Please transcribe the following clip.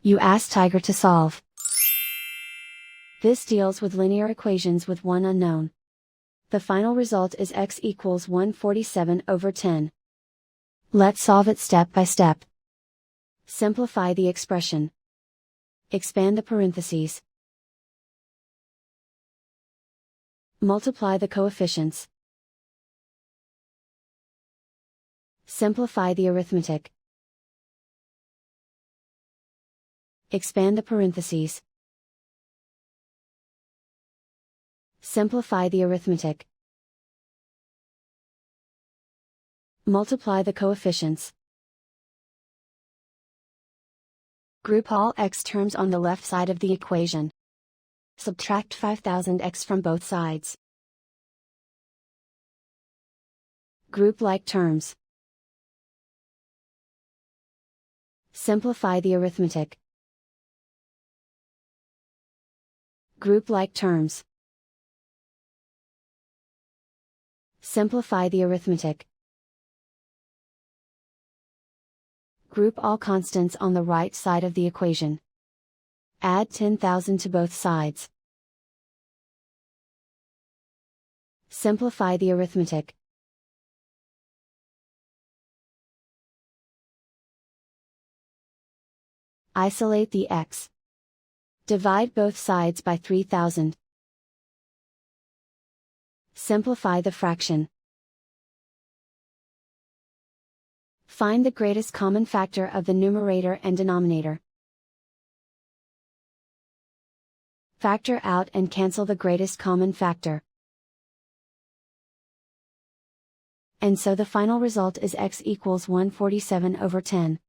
You ask Tiger to solve. This deals with linear equations with one unknown. The final result is x equals 147/10. Let's solve it step by step. Simplify the expression. Expand the parentheses. Multiply the coefficients. Simplify the arithmetic. Expand the parentheses. Simplify the arithmetic. Multiply the coefficients. Group all x terms on the left side of the equation. Subtract 5000x from both sides. Group like terms. Simplify the arithmetic. Group like terms. Simplify the arithmetic. Group all constants on the right side of the equation. Add 10,000 to both sides. Simplify the arithmetic. Isolate the x. Divide both sides by 3000. Simplify the fraction. Find the greatest common factor of the numerator and denominator. Factor out and cancel the greatest common factor. And so the final result is x equals 147/10.